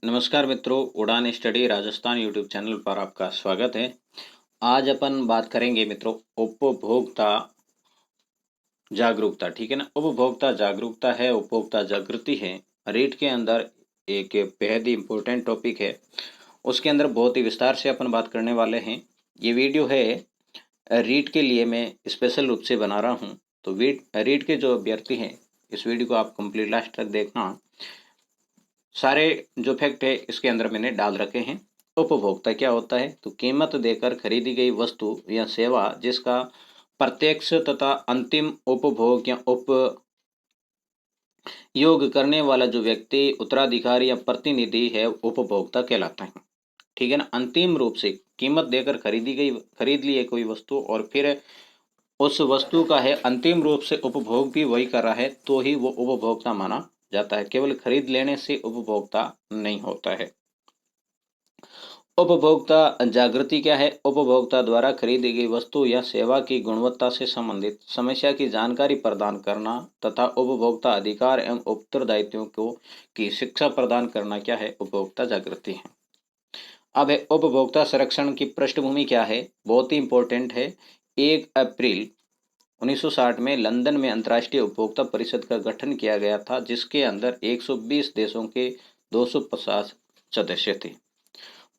नमस्कार मित्रों, उड़ान स्टडी राजस्थान यूट्यूब चैनल पर आपका स्वागत है। आज अपन बात करेंगे मित्रों उपभोक्ता जागरूकता। ठीक है ना। उपभोक्ता जागरूकता है, उपभोक्ता जागृति है। रीट के अंदर एक बेहद ही इम्पोर्टेंट टॉपिक है। उसके अंदर बहुत ही विस्तार से अपन बात करने वाले हैं। ये वीडियो है रीट के लिए मैं स्पेशल रूप से बना रहा हूँ। तो रीट के जो अभ्यर्थी हैं, इस वीडियो को आप कंप्लीट लास्ट तक देखना। सारे जो फैक्ट है इसके अंदर मैंने डाल रखे हैं। उपभोक्ता क्या होता है? तो कीमत देकर खरीदी गई वस्तु या सेवा जिसका प्रत्यक्ष तथा अंतिम उपभोग या उपयोग करने वाला जो व्यक्ति, उत्तराधिकारी या प्रतिनिधि है, उपभोक्ता कहलाता है। ठीक है ना। अंतिम रूप से कीमत देकर खरीद ली है कोई वस्तु और फिर उस वस्तु का है अंतिम रूप से उपभोग भी वही कर रहा है, तो ही वो उपभोक्ता माना जाता है। केवल खरीद लेने से उपभोक्ता नहीं होता है। उपभोक्ता जागृति क्या है? उपभोक्ता द्वारा खरीदी गई वस्तु या सेवा की गुणवत्ता से संबंधित समस्या की जानकारी प्रदान करना तथा उपभोक्ता अधिकार एवं उत्तरदायित्वों को की शिक्षा प्रदान करना क्या है? उपभोक्ता जागृति है। अब है उपभोक्ता संरक्षण की पृष्ठभूमि क्या है? बहुत ही इंपॉर्टेंट है। 1 अप्रैल 1960 में लंदन में अंतर्राष्ट्रीय उपभोक्ता परिषद का गठन किया गया था, जिसके अंदर 120 देशों के 250 सदस्य थे।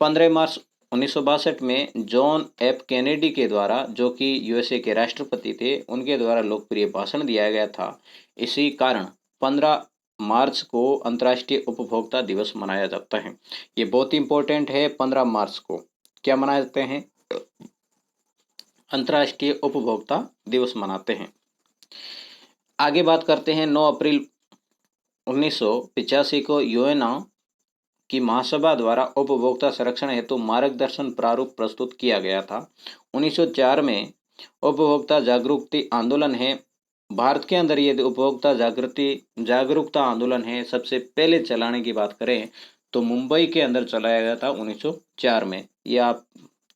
15 मार्च 1962 में जॉन एफ कैनेडी के द्वारा, जो कि यूएसए के राष्ट्रपति थे, उनके द्वारा लोकप्रिय भाषण दिया गया था। इसी कारण 15 मार्च को अंतर्राष्ट्रीय उपभोक्ता दिवस मनाया जाता है। ये बहुत इंपॉर्टेंट है। 15 मार्च को क्या मनाते हैं? अंतर्राष्ट्रीय उपभोक्ता दिवस मनाते हैं। आगे बात करते हैं। 9 अप्रैल 1985 को यूएन की महासभा द्वारा उपभोक्ता संरक्षण हेतु मार्गदर्शन प्रारूप प्रस्तुत किया गया था। 1904 में उपभोक्ता जागरूकता आंदोलन है। भारत के अंदर ये उपभोक्ता जागरूकता आंदोलन है, सबसे पहले चलाने की बात करें तो मुंबई के अंदर चलाया गया था 1904 में। ये आप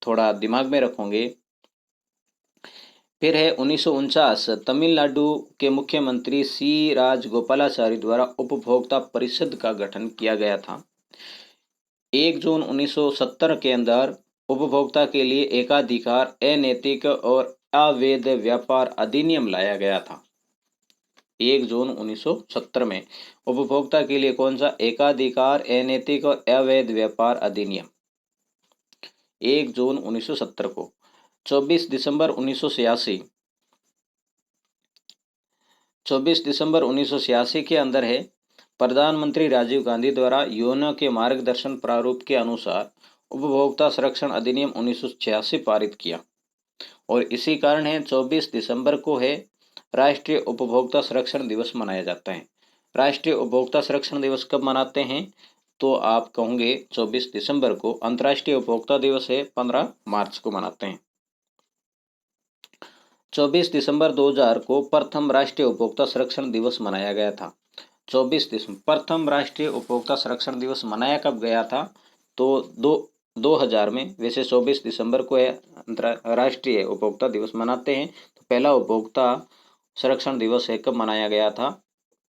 थोड़ा दिमाग में रखोगे। फिर है 1949, तमिलनाडु के मुख्यमंत्री सी राजगोपालाचारी द्वारा उपभोक्ता परिषद का गठन किया गया था। 1 जून 1970 के अंदर उपभोक्ता के लिए एकाधिकार अनैतिक और अवैध व्यापार अधिनियम लाया गया था। 1 जून 1970 में उपभोक्ता के लिए कौन सा? एकाधिकार अनैतिक और अवैध व्यापार अधिनियम, 1 जून 1970 को। 24 दिसंबर 1986, 24 दिसंबर 1986 के अंदर है प्रधानमंत्री राजीव गांधी द्वारा यूएनओ के मार्गदर्शन प्रारूप के अनुसार उपभोक्ता संरक्षण अधिनियम 1986 पारित किया। और इसी कारण है 24 दिसंबर को है राष्ट्रीय उपभोक्ता संरक्षण दिवस मनाया जाता है। राष्ट्रीय उपभोक्ता संरक्षण दिवस कब मनाते हैं? तो आप कहोगे 24 दिसंबर को। अंतर्राष्ट्रीय उपभोक्ता दिवस है 15 मार्च को मनाते हैं। 24 दिसंबर 2000 को प्रथम राष्ट्रीय उपभोक्ता संरक्षण दिवस मनाया गया था। 24 दिसंबर प्रथम राष्ट्रीय उपभोक्ता संरक्षण दिवस मनाया कब गया था? तो 2000 में। वैसे 24 दिसंबर को राष्ट्रीय उपभोक्ता दिवस मनाते हैं। तो पहला उपभोक्ता संरक्षण दिवस है कब मनाया गया था?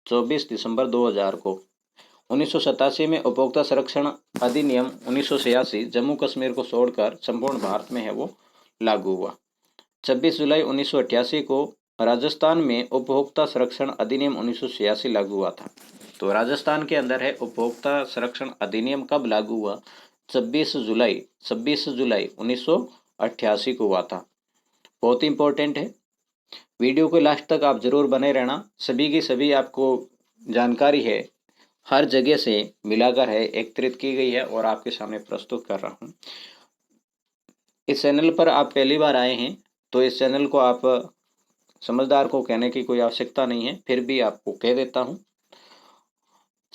24 दिसंबर 2000 को। 1987 में उपभोक्ता संरक्षण अधिनियम 1986 जम्मू कश्मीर को छोड़कर संपूर्ण भारत में है वो लागू हुआ। 26 जुलाई 1988 को राजस्थान में उपभोक्ता संरक्षण अधिनियम 1986 लागू हुआ था। तो राजस्थान के अंदर है उपभोक्ता संरक्षण अधिनियम कब लागू हुआ? 26 जुलाई 1988 को हुआ था। बहुत इंपॉर्टेंट है। वीडियो को लास्ट तक आप जरूर बने रहना। सभी की सभी आपको जानकारी है, हर जगह से मिलाकर है एकत्रित की गई है और आपके सामने प्रस्तुत कर रहा हूँ। इस चैनल पर आप पहली बार आए हैं तो इस चैनल को आप समझदार को कहने की कोई आवश्यकता नहीं है, फिर भी आपको कह देता हूँ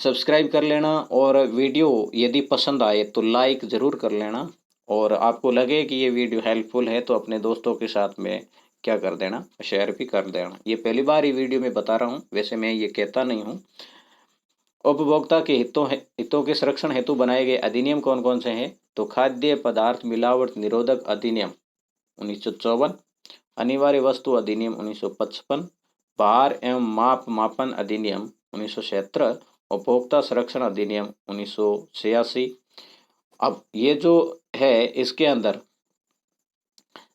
सब्सक्राइब कर लेना। और वीडियो यदि पसंद आए तो लाइक ज़रूर कर लेना। और आपको लगे कि ये वीडियो हेल्पफुल है तो अपने दोस्तों के साथ में क्या कर देना, शेयर भी कर देना। ये पहली बार ही वीडियो में बता रहा हूँ, वैसे मैं ये कहता नहीं हूँ। उपभोक्ता के हितों के संरक्षण हेतु बनाए गए अधिनियम कौन कौन से हैं? तो खाद्य पदार्थ मिलावट निरोधक अधिनियम 1954, अनिवार्य वस्तु अधिनियम 1955, भार एवं माप मापन अधिनियम 1977 उपभोक्ता संरक्षण अधिनियम 1986। अब ये जो है इसके अंदर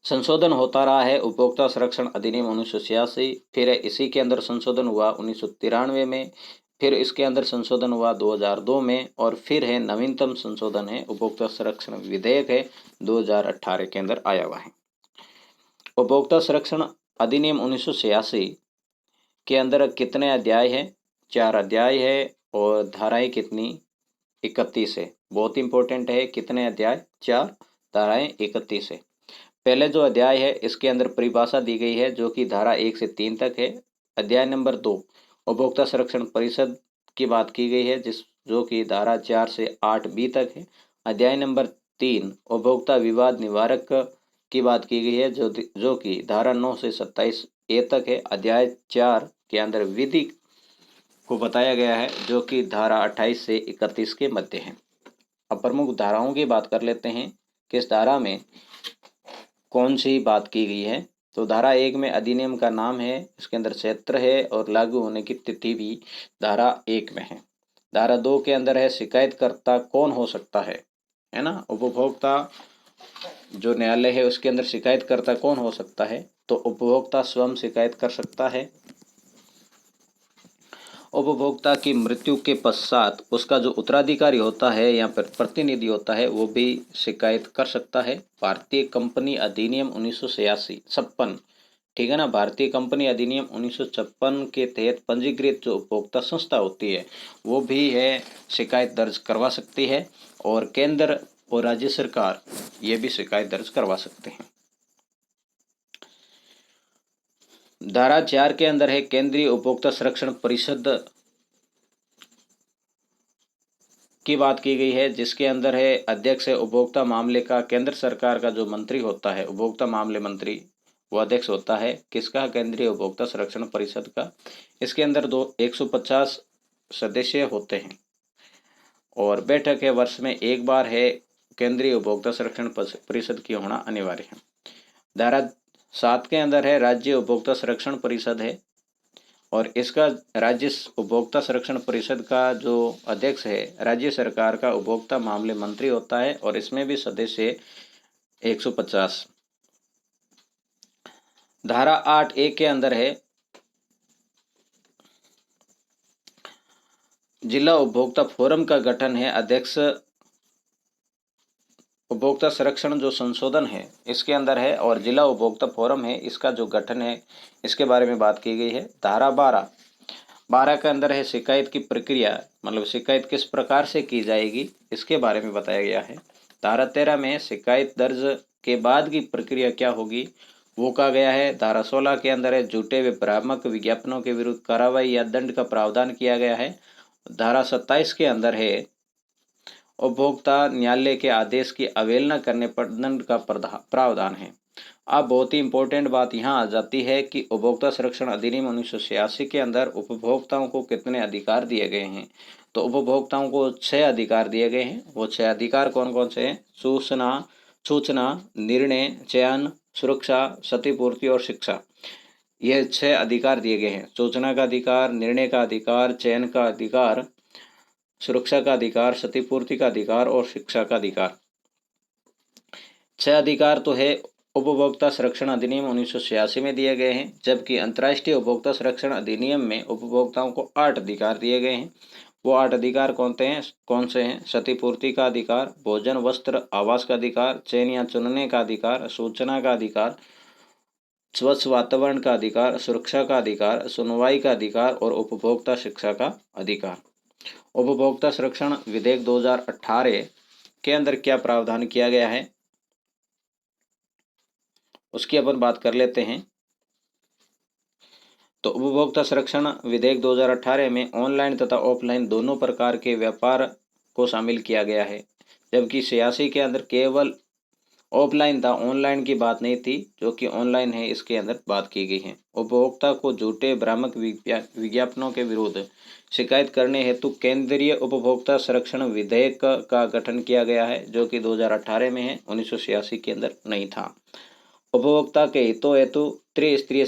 संशोधन होता रहा है, उपभोक्ता संरक्षण अधिनियम 1986, फिर इसी के अंदर संशोधन हुआ 1993 में, फिर इसके अंदर संशोधन हुआ 2002 में, और फिर है नवीनतम संशोधन है उपभोक्ता संरक्षण विधेयक है 2018 के अंदर आया हुआ है। उपभोक्ता संरक्षण अधिनियम 1986 के अंदर कितने अध्याय है? 4 अध्याय है, और धाराएं कितनी? 31 है। बहुत इंपॉर्टेंट है, कितने अध्याय? 4, धाराएं 31 है। पहले जो अध्याय है इसके अंदर परिभाषा दी गई है जो कि धारा 1 से 3 तक है। अध्याय नंबर 2 उपभोक्ता संरक्षण परिषद की बात की गई है जो कि धारा 4 से 8 बी तक है। अध्याय नंबर 3 उपभोक्ता विवाद निवारक की बात की गई है जो कि धारा 9 से 27 ए तक है। अध्याय 4 के अंदर विधि को बताया गया है जो कि धारा 28 से 31 के मध्य है। अब प्रमुख धाराओं की बात कर लेते हैं, किस धारा में कौन सी बात की गई है। तो धारा 1 में अधिनियम का नाम है, इसके अंदर क्षेत्र है और लागू होने की तिथि भी धारा 1 में है। धारा 2 के अंदर है शिकायतकर्ता कौन हो सकता है ना। उपभोक्ता जो न्यायालय है उसके अंदर शिकायतकर्ता कौन हो सकता है? तो उपभोक्ता स्वयं शिकायत कर सकता है। उपभोक्ता की मृत्यु के पश्चात उसका जो उत्तराधिकारी होता है या फिर प्रतिनिधि होता है वो भी शिकायत कर सकता है। भारतीय कंपनी अधिनियम 1956, ठीक है ना, भारतीय कंपनी अधिनियम 1956 के तहत पंजीकृत जो उपभोक्ता संस्था होती है वो भी है शिकायत दर्ज करवा सकती है, और केंद्र और राज्य सरकार ये भी शिकायत दर्ज करवा सकते हैं। धारा 4 के अंदर है केंद्रीय उपभोक्ता संरक्षण परिषद की बात की गई है, जिसके अंदर है अध्यक्ष है उपभोक्ता मामले का केंद्र सरकार का जो मंत्री होता है उपभोक्ता मामले मंत्री, वो अध्यक्ष होता है किसका? केंद्रीय उपभोक्ता संरक्षण परिषद का। इसके अंदर 150 सदस्य होते हैं और बैठक है वर्ष में एक बार है। केंद्रीय उपभोक्ता संरक्षण परिषद की होना अनिवार्य है। धारा 7 के अंदर है राज्य उपभोक्ता संरक्षण परिषद है, और इसका राज्य उपभोक्ता संरक्षण परिषद का जो अध्यक्ष है राज्य सरकार का उपभोक्ता मामले मंत्री होता है, और इसमें भी सदस्य 150। धारा 8 ए के अंदर है जिला उपभोक्ता फोरम का गठन है। अध्यक्ष उपभोक्ता संरक्षण जो संशोधन है इसके अंदर है, और जिला उपभोक्ता फोरम है इसका जो गठन है इसके बारे में बात की गई है। धारा 12 के अंदर है शिकायत की प्रक्रिया, मतलब शिकायत किस प्रकार से की जाएगी इसके बारे में बताया गया है। धारा 13 में शिकायत दर्ज के बाद की प्रक्रिया क्या होगी वो कहा गया है। धारा 16 के अंदर है झूठे व भ्रामक विज्ञापनों के विरुद्ध कार्रवाई या दंड का प्रावधान किया गया है। धारा 27 के अंदर है उपभोक्ता न्यायालय के आदेश की अवहेलना करने पर दंड का प्रावधान है। अब बहुत ही इंपॉर्टेंट बात यहाँ आ जाती है कि उपभोक्ता संरक्षण अधिनियम 1986 के अंदर उपभोक्ताओं को कितने अधिकार दिए गए हैं। तो उपभोक्ताओं को 6 अधिकार दिए गए हैं। वो 6 अधिकार कौन कौन से हैं? सूचना, निर्णय, चयन, सुरक्षा, क्षतिपूर्ति और शिक्षा। ये 6 अधिकार दिए गए हैं। सूचना का अधिकार, निर्णय का अधिकार, चयन का अधिकार, सुरक्षा का अधिकार, क्षतिपूर्ति का अधिकार और शिक्षा का अधिकार। 6 अधिकार तो है उपभोक्ता संरक्षण अधिनियम 1986 में दिए गए हैं, जबकि अंतर्राष्ट्रीय उपभोक्ता संरक्षण अधिनियम में उपभोक्ताओं को 8 अधिकार दिए गए हैं। वो 8 अधिकार कौन से हैं? क्षतिपूर्ति का अधिकार, भोजन वस्त्र आवास का अधिकार, चयन या चुनने का अधिकार, सूचना का अधिकार, स्वच्छ वातावरण का अधिकार, सुरक्षा का अधिकार, सुनवाई का अधिकार और उपभोक्ता शिक्षा का अधिकार। उपभोक्ता संरक्षण विधेयक 2018 के अंदर क्या प्रावधान किया गया है उसकी अपन बात कर लेते हैं। तो उपभोक्ता संरक्षण विधेयक 2018 में ऑनलाइन तथा ऑफलाइन दोनों प्रकार के व्यापार को शामिल किया गया है, जबकि 86 के अंदर केवल ऑफलाइन था, ऑनलाइन की बात नहीं थी। जो कि ऑनलाइन है इसके अंदर बात की गई है। उपभोक्ता को झूठे भ्रामक विज्ञापनों के विरुद्ध शिकायत करने हेतु केंद्रीय उपभोक्ता संरक्षण विधेयक का गठन किया गया है, जो कि 2018 में है, 1986 के अंदर नहीं था। उपभोक्ता के हितों हेतु त्रिस्तरीय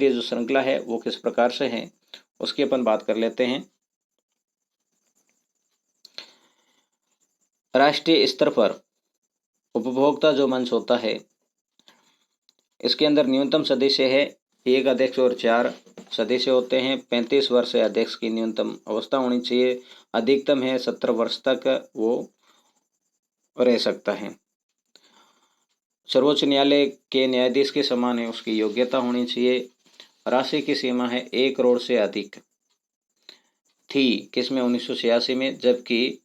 जो श्रृंखला है वो किस प्रकार से है उसकी अपन बात कर लेते हैं। राष्ट्रीय स्तर पर उपभोक्ता जो मंच होता है, इसके अंदर न्यूनतम सदस्य है 1 अध्यक्ष और 4 सदस्य होते हैं। 35 वर्ष है अध्यक्ष की न्यूनतम अवस्था होनी चाहिए। अधिकतम है 70 वर्ष तक वो रह सकता है। सर्वोच्च न्यायालय के न्यायाधीश के समान है उसकी योग्यता होनी चाहिए। राशि की सीमा है 1 करोड़ से अधिक थी किसमें 1986 में, जबकि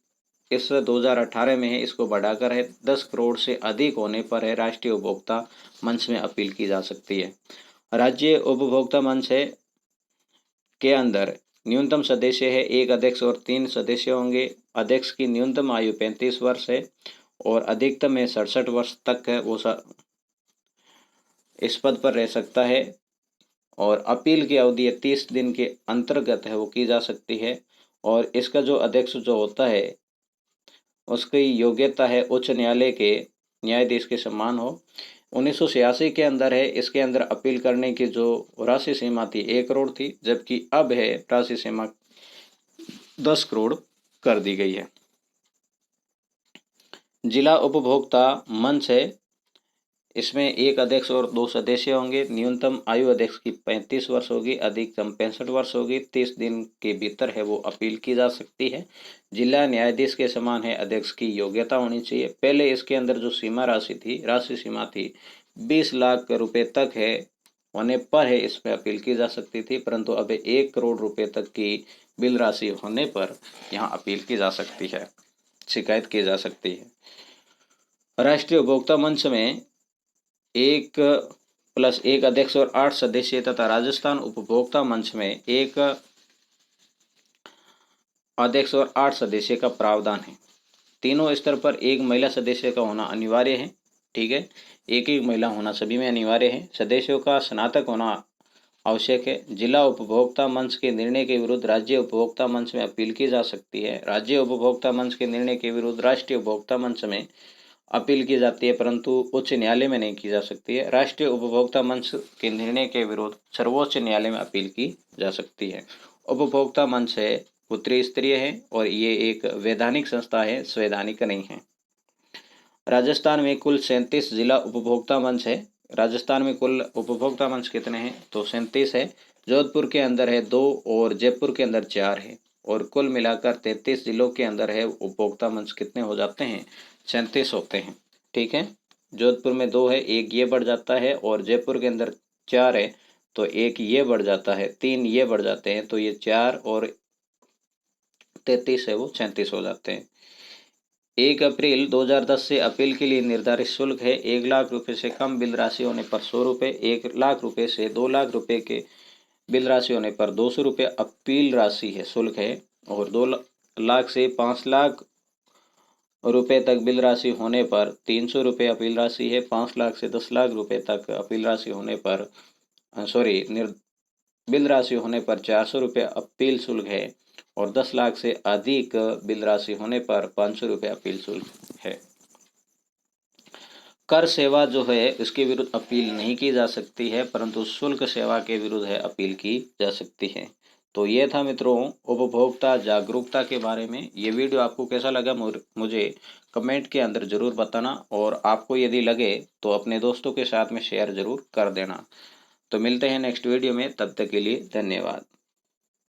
इस 2018 में है, इसको बढ़ाकर है 10 करोड़ से अधिक होने पर है राष्ट्रीय उपभोक्ता मंच में अपील की जा सकती है। राज्य उपभोक्ता मंच है के अंदर न्यूनतम सदस्य है 1 अध्यक्ष और 3 सदस्य होंगे। अध्यक्ष की न्यूनतम आयु 35 वर्ष है और अधिकतम है 67 वर्ष तक है वो इस पद पर रह सकता है। और अपील की अवधि 30 दिन के अंतर्गत है वो की जा सकती है। और इसका जो अध्यक्ष जो होता है उसकी योग्यता है उच्च न्यायालय के न्यायाधीश के समान हो। 1986 के अंदर है, इसके अंदर अपील करने की जो राशि सीमा थी 1 करोड़ थी, जबकि अब है राशि सीमा 10 करोड़ कर दी गई है। जिला उपभोक्ता मंच है, इसमें 1 अध्यक्ष और 2 सदस्य होंगे। न्यूनतम आयु अध्यक्ष की 35 वर्ष होगी, अधिकतम 65 वर्ष होगी। 30 दिन के भीतर है वो अपील की जा सकती है। जिला न्यायाधीश के समान है अध्यक्ष की योग्यता होनी चाहिए। पहले इसके अंदर जो सीमा राशि सीमा थी 20 लाख रुपए तक है होने पर है इसमें अपील की जा सकती थी, परंतु अब 1 करोड़ रुपए तक की बिल राशि होने पर यहाँ अपील की जा सकती है, शिकायत की जा सकती है। राष्ट्रीय उपभोक्ता मंच में 1+1 अध्यक्ष और 8 सदस्य तथा राजस्थान उपभोक्ता मंच में 1 अध्यक्ष और 8 सदस्य का प्रावधान है। तीनों स्तर पर एक महिला सदस्य का होना अनिवार्य है। ठीक है, एक ही महिला होना सभी में अनिवार्य है। सदस्यों का स्नातक होना आवश्यक है। जिला उपभोक्ता मंच के निर्णय के विरुद्ध राज्य उपभोक्ता मंच में अपील की जा सकती है। राज्य उपभोक्ता मंच के निर्णय के विरुद्ध राष्ट्रीय उपभोक्ता मंच में अपील की जाती है, परंतु उच्च न्यायालय में नहीं की जा सकती है। राष्ट्रीय उपभोक्ता मंच के निर्णय के विरुद्ध सर्वोच्च न्यायालय में अपील की जा सकती है। उपभोक्ता मंच है वो त्रिस्तरीय है और ये एक वैधानिक संस्था है, संवैधानिक नहीं है। राजस्थान में कुल 37 जिला उपभोक्ता मंच है। राजस्थान में कुल उपभोक्ता मंच कितने हैं तो 37 है। जोधपुर के अंदर है 2 और जयपुर के अंदर 4 है और कुल मिलाकर 33 जिलों के अंदर है उपभोक्ता मंच कितने हो जाते हैं 37 होते हैं। ठीक है, जोधपुर में 2 है, 1 ये बढ़ जाता है, और जयपुर के अंदर 4 है तो 1 ये बढ़ जाता है, 3 ये बढ़ जाते हैं तो ये 4 और 33 है वो 37 हो जाते हैं। 1 अप्रैल 2010 से अपील के लिए निर्धारित शुल्क है 1 लाख रुपए से कम बिल राशि होने पर 100 रुपये, 1 लाख रुपए से 2 लाख रुपए के बिल राशि होने पर 200 रुपये अपील राशि है, शुल्क है। और 2 लाख से 5 लाख रुपए तक बिल राशि होने पर 300 रुपये अपील राशि है। 5 लाख से 10 लाख रुपए तक अपील राशि होने पर बिल राशि होने पर 400 रुपये अपील शुल्क है और 10 लाख से अधिक बिल राशि होने पर 500 रुपये अपील शुल्क है। कर सेवा जो है इसके विरुद्ध अपील नहीं की जा सकती है, परंतु शुल्क सेवा के विरुद्ध है अपील की जा सकती है। तो ये था मित्रों उपभोक्ता जागरूकता के बारे में। ये वीडियो आपको कैसा लगा मुझे कमेंट के अंदर ज़रूर बताना, और आपको यदि लगे तो अपने दोस्तों के साथ में शेयर ज़रूर कर देना। तो मिलते हैं नेक्स्ट वीडियो में, तब तक के लिए धन्यवाद।